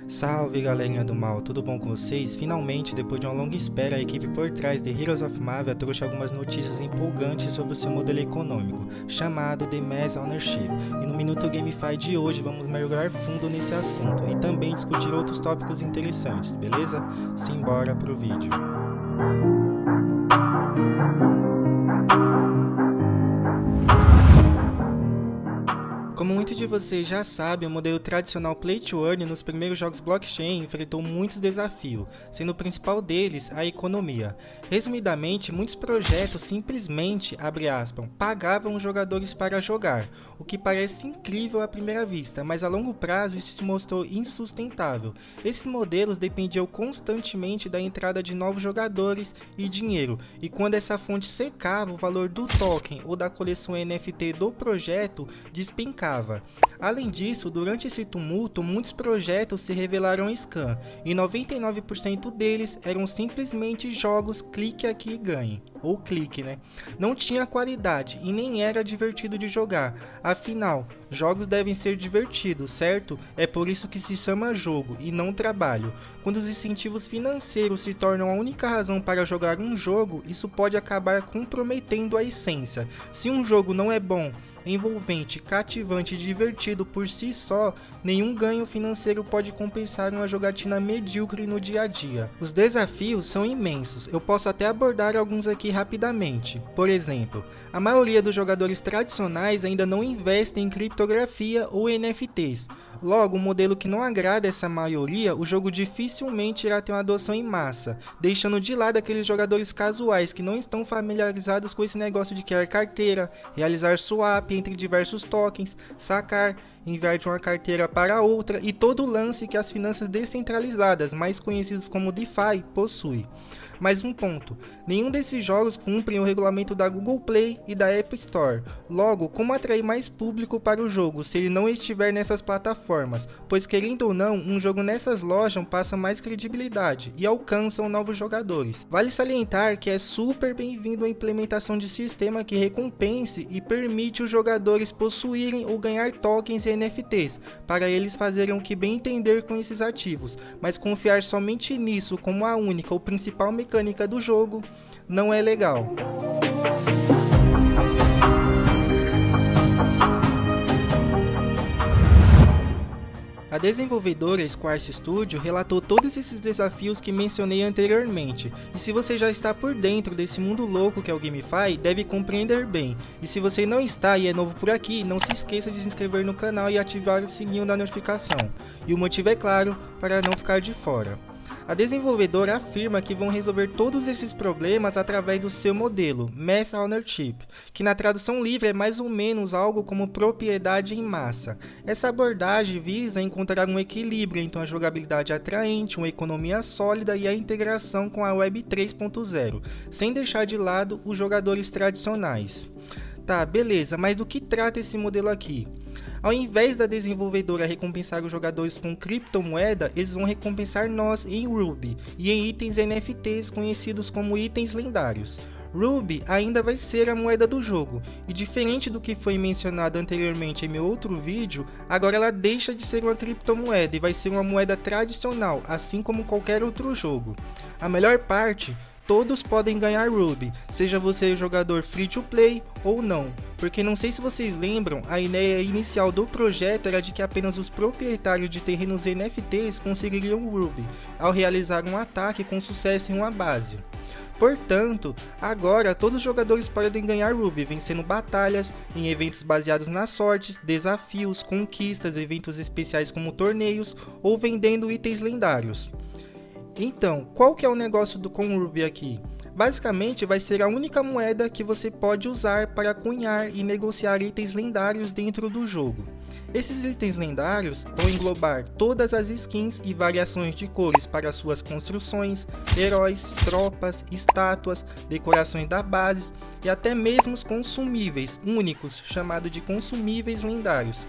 Salve galerinha do mal, tudo bom com vocês? Finalmente, depois de uma longa espera, a equipe por trás de Heroes of Mavia trouxe algumas notícias empolgantes sobre o seu modelo econômico, chamado The Mass Ownership. E no Minuto GameFi de hoje vamos mergulhar fundo nesse assunto e também discutir outros tópicos interessantes, beleza? Simbora pro vídeo. Como muitos de vocês já sabem, o modelo tradicional Play to Earn nos primeiros jogos blockchain enfrentou muitos desafios, sendo o principal deles a economia. Resumidamente, muitos projetos simplesmente, abre aspas, pagavam os jogadores para jogar, o que parece incrível à primeira vista, mas a longo prazo isso se mostrou insustentável. Esses modelos dependiam constantemente da entrada de novos jogadores e dinheiro, e quando essa fonte secava, o valor do token ou da coleção NFT do projeto despencava. Além disso, durante esse tumulto, muitos projetos se revelaram scam, e 99% deles eram simplesmente jogos clique aqui e ganhe, ou clique, né? Não tinha qualidade e nem era divertido de jogar, afinal, jogos devem ser divertidos, certo? É por isso que se chama jogo e não trabalho. Quando os incentivos financeiros se tornam a única razão para jogar um jogo, isso pode acabar comprometendo a essência. Se um jogo não é bom, envolvente, cativante e divertido por si só, nenhum ganho financeiro pode compensar uma jogatina medíocre no dia a dia. Os desafios são imensos, eu posso até abordar alguns aqui rapidamente. Por exemplo, a maioria dos jogadores tradicionais ainda não investem em criptografia ou NFTs. Logo, um modelo que não agrada essa maioria, o jogo dificilmente irá ter uma adoção em massa, deixando de lado aqueles jogadores casuais que não estão familiarizados com esse negócio de criar carteira, realizar swap entre diversos tokens, sacar, enviar de uma carteira para outra e todo o lance que as finanças descentralizadas, mais conhecidas como DeFi, possui. Mais um ponto, nenhum desses jogos cumprem o regulamento da Google Play e da App Store. Logo, como atrair mais público para o jogo se ele não estiver nessas plataformas? Pois querendo ou não, um jogo nessas lojas passa mais credibilidade e alcançam novos jogadores. Vale salientar que é super bem-vindo a implementação de sistema que recompense e permite os jogadores possuírem ou ganhar tokens e NFTs, para eles fazerem o que bem entender com esses ativos, mas confiar somente nisso como a única ou principal mecânica do jogo não é legal. A desenvolvedora Squares Studio relatou todos esses desafios que mencionei anteriormente, e se você já está por dentro desse mundo louco que é o GameFi, deve compreender bem. E se você não está e é novo por aqui, não se esqueça de se inscrever no canal e ativar o sininho da notificação. E o motivo é claro, para não ficar de fora. A desenvolvedora afirma que vão resolver todos esses problemas através do seu modelo, Mass Ownership, que na tradução livre é mais ou menos algo como propriedade em massa. Essa abordagem visa encontrar um equilíbrio entre uma jogabilidade atraente, uma economia sólida e a integração com a Web 3.0, sem deixar de lado os jogadores tradicionais. Tá, beleza, mas do que trata esse modelo aqui? Ao invés da desenvolvedora recompensar os jogadores com criptomoeda, eles vão recompensar nós em Ruby e em itens NFTs conhecidos como itens lendários. Ruby ainda vai ser a moeda do jogo, e diferente do que foi mencionado anteriormente em meu outro vídeo, agora ela deixa de ser uma criptomoeda e vai ser uma moeda tradicional, assim como qualquer outro jogo. A melhor parte, todos podem ganhar Ruby, seja você jogador free to play ou não, porque não sei se vocês lembram, a ideia inicial do projeto era de que apenas os proprietários de terrenos NFTs conseguiriam Ruby, ao realizar um ataque com sucesso em uma base. Portanto, agora todos os jogadores podem ganhar Ruby, vencendo batalhas em eventos baseados nas sortes, desafios, conquistas, eventos especiais como torneios ou vendendo itens lendários. Então, qual que é o negócio com o Ruby aqui? Basicamente, vai ser a única moeda que você pode usar para cunhar e negociar itens lendários dentro do jogo. Esses itens lendários vão englobar todas as skins e variações de cores para suas construções, heróis, tropas, estátuas, decorações da base e até mesmo os consumíveis únicos, chamados de consumíveis lendários.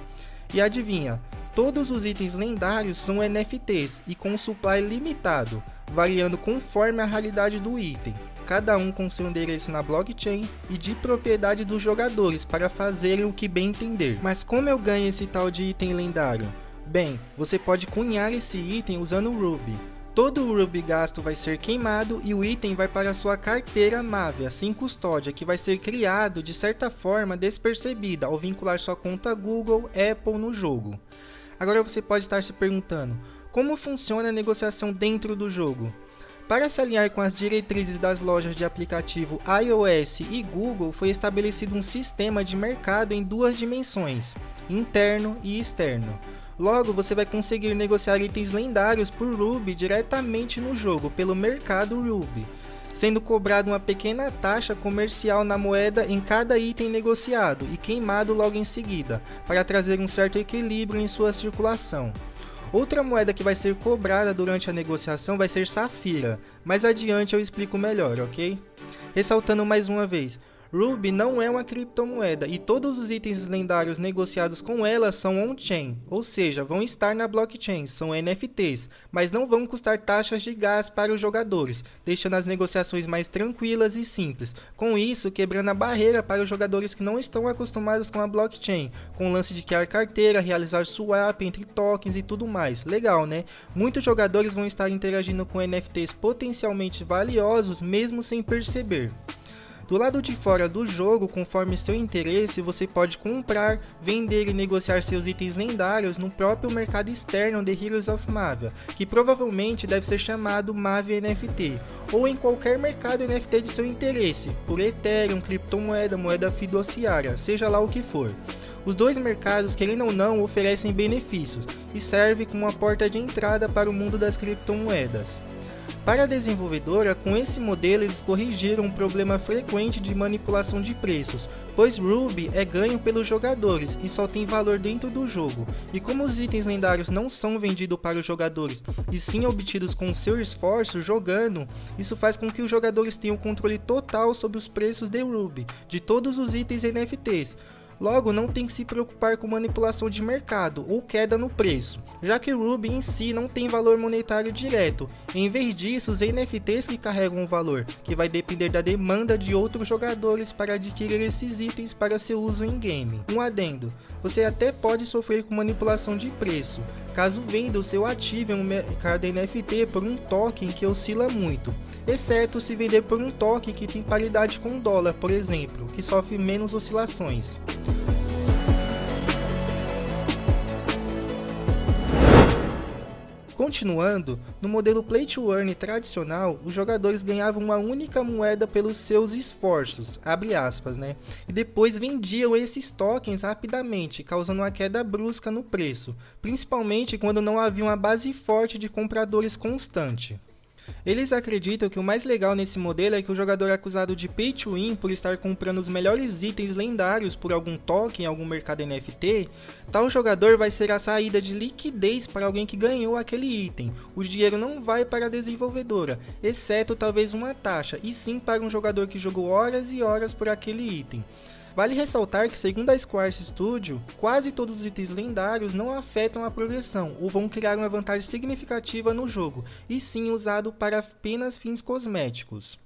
E adivinha? Todos os itens lendários são NFTs e com supply limitado, variando conforme a raridade do item, cada um com seu endereço na blockchain e de propriedade dos jogadores para fazerem o que bem entender. Mas como eu ganho esse tal de item lendário? Bem, você pode cunhar esse item usando o Ruby. Todo o Ruby gasto vai ser queimado e o item vai para a sua carteira Mavia, sem custódia, que vai ser criado de certa forma despercebida ao vincular sua conta Google, Apple no jogo. Agora você pode estar se perguntando, como funciona a negociação dentro do jogo? Para se alinhar com as diretrizes das lojas de aplicativo iOS e Google, foi estabelecido um sistema de mercado em duas dimensões, interno e externo. Logo, você vai conseguir negociar itens lendários por Ruby diretamente no jogo, pelo mercado Ruby, sendo cobrada uma pequena taxa comercial na moeda em cada item negociado e queimado logo em seguida, para trazer um certo equilíbrio em sua circulação. Outra moeda que vai ser cobrada durante a negociação vai ser Safira, mais adiante eu explico melhor, ok? Ressaltando mais uma vez, Ruby não é uma criptomoeda e todos os itens lendários negociados com ela são on-chain, ou seja, vão estar na blockchain, são NFTs, mas não vão custar taxas de gás para os jogadores, deixando as negociações mais tranquilas e simples, com isso quebrando a barreira para os jogadores que não estão acostumados com a blockchain, com o lance de criar carteira, realizar swap entre tokens e tudo mais. Legal, né? Muitos jogadores vão estar interagindo com NFTs potencialmente valiosos mesmo sem perceber. Do lado de fora do jogo, conforme seu interesse, você pode comprar, vender e negociar seus itens lendários no próprio mercado externo de Heroes of Mavia, que provavelmente deve ser chamado Mavia NFT, ou em qualquer mercado NFT de seu interesse, por Ethereum, criptomoeda, moeda fiduciária, seja lá o que for. Os dois mercados, querendo ou não, oferecem benefícios e servem como uma porta de entrada para o mundo das criptomoedas. Para a desenvolvedora, com esse modelo eles corrigiram um problema frequente de manipulação de preços, pois Ruby é ganho pelos jogadores e só tem valor dentro do jogo, e como os itens lendários não são vendidos para os jogadores e sim obtidos com seu esforço jogando, isso faz com que os jogadores tenham controle total sobre os preços de Ruby, de todos os itens NFTs. Logo, não tem que se preocupar com manipulação de mercado ou queda no preço, já que o Ruby em si não tem valor monetário direto. Em vez disso, os NFTs que carregam o valor, que vai depender da demanda de outros jogadores para adquirir esses itens para seu uso em game. Um adendo, você até pode sofrer com manipulação de preço, caso venda o seu ativo em um mercado NFT por um token que oscila muito, exceto se vender por um token que tem paridade com o dólar, por exemplo, que sofre menos oscilações. Continuando, no modelo Play to Earn tradicional, os jogadores ganhavam uma única moeda pelos seus esforços, abre aspas, né? E depois vendiam esses tokens rapidamente, causando uma queda brusca no preço, principalmente quando não havia uma base forte de compradores constante. Eles acreditam que o mais legal nesse modelo é que o jogador é acusado de pay to win por estar comprando os melhores itens lendários por algum token em algum mercado NFT, tal jogador vai ser a saída de liquidez para alguém que ganhou aquele item. O dinheiro não vai para a desenvolvedora, exceto talvez uma taxa, e sim para um jogador que jogou horas e horas por aquele item. Vale ressaltar que, segundo a Square Studio, quase todos os itens lendários não afetam a progressão ou vão criar uma vantagem significativa no jogo, e sim usado para apenas fins cosméticos.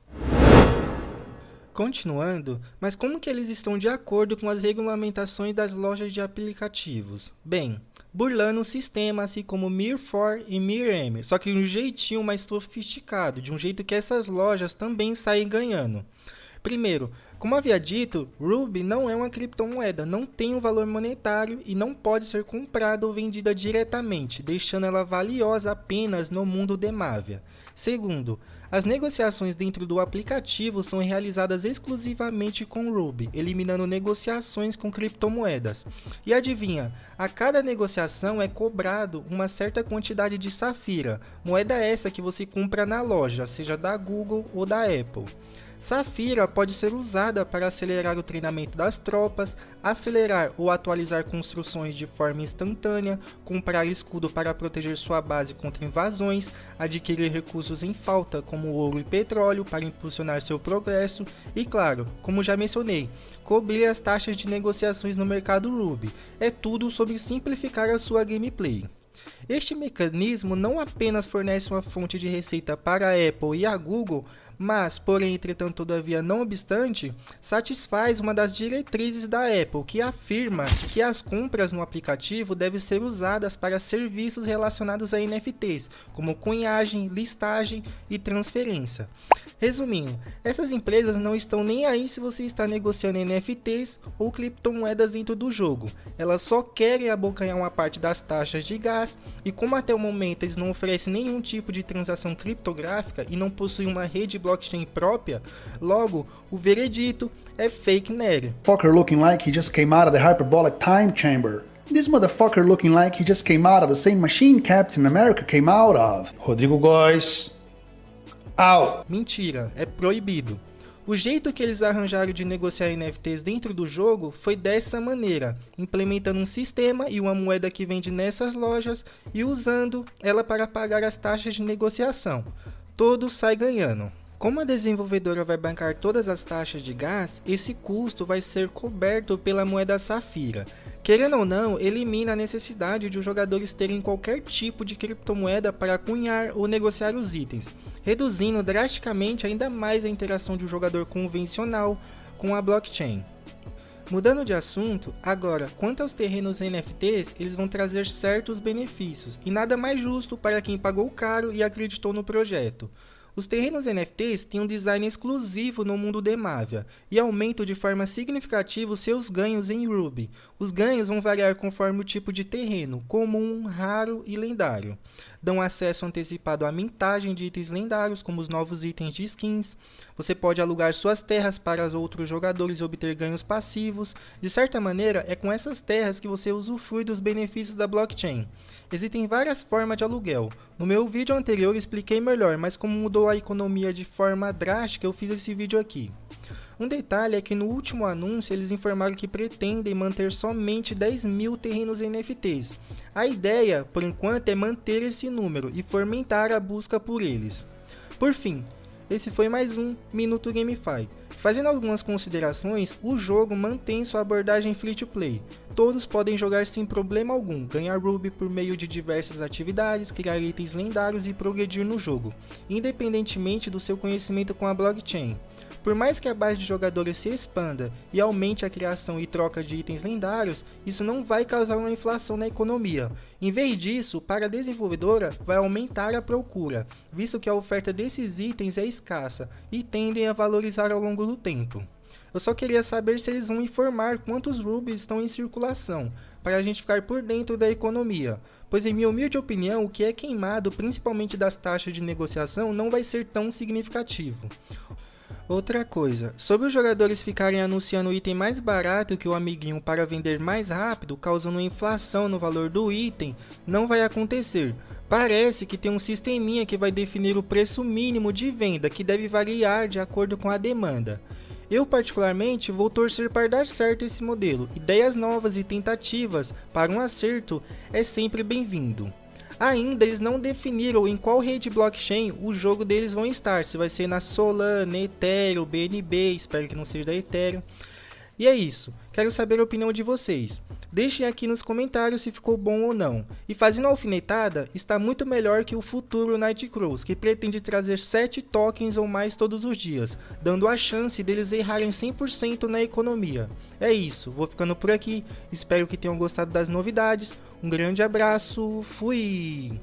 Continuando, mas como que eles estão de acordo com as regulamentações das lojas de aplicativos? Bem, burlando o sistema assim como Mir4 e Mir.M, só que de um jeitinho mais sofisticado, de um jeito que essas lojas também saem ganhando. Primeiro, como havia dito, Ruby não é uma criptomoeda, não tem um valor monetário e não pode ser comprada ou vendida diretamente, deixando ela valiosa apenas no mundo de Mavia. Segundo, as negociações dentro do aplicativo são realizadas exclusivamente com Ruby, eliminando negociações com criptomoedas. E adivinha, a cada negociação é cobrado uma certa quantidade de Safira, moeda essa que você compra na loja, seja da Google ou da Apple. Safira pode ser usada para acelerar o treinamento das tropas, acelerar ou atualizar construções de forma instantânea, comprar escudo para proteger sua base contra invasões, adquirir recursos em falta como ouro e petróleo para impulsionar seu progresso e, claro, como já mencionei, cobrir as taxas de negociações no mercado Ruby. É tudo sobre simplificar a sua gameplay. Este mecanismo não apenas fornece uma fonte de receita para a Apple e a Google, mas, porém, entretanto, todavia, não obstante, satisfaz uma das diretrizes da Apple, que afirma que as compras no aplicativo devem ser usadas para serviços relacionados a NFTs, como cunhagem, listagem e transferência. Resumindo, essas empresas não estão nem aí se você está negociando NFTs ou criptomoedas dentro do jogo. Elas só querem abocanhar uma parte das taxas de gás e como até o momento eles não oferecem nenhum tipo de transação criptográfica e não possuem uma rede blockchain própria, logo, o veredito é fake news. Fucker looking like he just came out of the hyperbolic time chamber. This motherfucker looking like he just came out of the same machine Captain America came out of. Rodrigo Góes. Out. Mentira, é proibido. O jeito que eles arranjaram de negociar NFTs dentro do jogo foi dessa maneira, implementando um sistema e uma moeda que vende nessas lojas e usando ela para pagar as taxas de negociação. Todo sai ganhando. Como a desenvolvedora vai bancar todas as taxas de gás, esse custo vai ser coberto pela moeda Safira. Querendo ou não, elimina a necessidade de os jogadores terem qualquer tipo de criptomoeda para cunhar ou negociar os itens, reduzindo drasticamente ainda mais a interação de um jogador convencional com a blockchain. Mudando de assunto, agora, quanto aos terrenos NFTs, eles vão trazer certos benefícios, e nada mais justo para quem pagou caro e acreditou no projeto. Os terrenos NFTs têm um design exclusivo no mundo de Mavia e aumentam de forma significativa os seus ganhos em Ruby. Os ganhos vão variar conforme o tipo de terreno, comum, raro e lendário. Dão acesso antecipado à mintagem de itens lendários, como os novos itens de skins. Você pode alugar suas terras para os outros jogadores e obter ganhos passivos. De certa maneira, é com essas terras que você usufrui dos benefícios da blockchain. Existem várias formas de aluguel. No meu vídeo anterior expliquei melhor, mas como mudou a economia de forma drástica, eu fiz esse vídeo aqui. Um detalhe é que no último anúncio eles informaram que pretendem manter somente 10.000 terrenos NFTs. A ideia, por enquanto, é manter esse número e fomentar a busca por eles. Por fim, esse foi mais um Minuto GameFi. Fazendo algumas considerações, o jogo mantém sua abordagem free-to-play. Todos podem jogar sem problema algum, ganhar Ruby por meio de diversas atividades, criar itens lendários e progredir no jogo, independentemente do seu conhecimento com a blockchain. Por mais que a base de jogadores se expanda e aumente a criação e troca de itens lendários, isso não vai causar uma inflação na economia. Em vez disso, para a desenvolvedora, vai aumentar a procura, visto que a oferta desses itens é escassa e tendem a valorizar ao longo do tempo. Eu só queria saber se eles vão informar quantos Rubies estão em circulação, para a gente ficar por dentro da economia, pois em minha humilde opinião, o que é queimado principalmente das taxas de negociação não vai ser tão significativo. Outra coisa, sobre os jogadores ficarem anunciando o item mais barato que o amiguinho para vender mais rápido, causando uma inflação no valor do item, não vai acontecer. Parece que tem um sisteminha que vai definir o preço mínimo de venda, que deve variar de acordo com a demanda. Eu particularmente vou torcer para dar certo esse modelo. Ideias novas e tentativas para um acerto é sempre bem-vindo. Ainda eles não definiram em qual rede blockchain o jogo deles vão estar, se vai ser na Solana, Ethereum, BNB, espero que não seja da Ethereum. E é isso, quero saber a opinião de vocês. Deixem aqui nos comentários se ficou bom ou não. E fazendo a alfinetada, está muito melhor que o futuro Nightcrawls, que pretende trazer 7 tokens ou mais todos os dias, dando a chance deles errarem 100% na economia. É isso, vou ficando por aqui, espero que tenham gostado das novidades, um grande abraço, fui!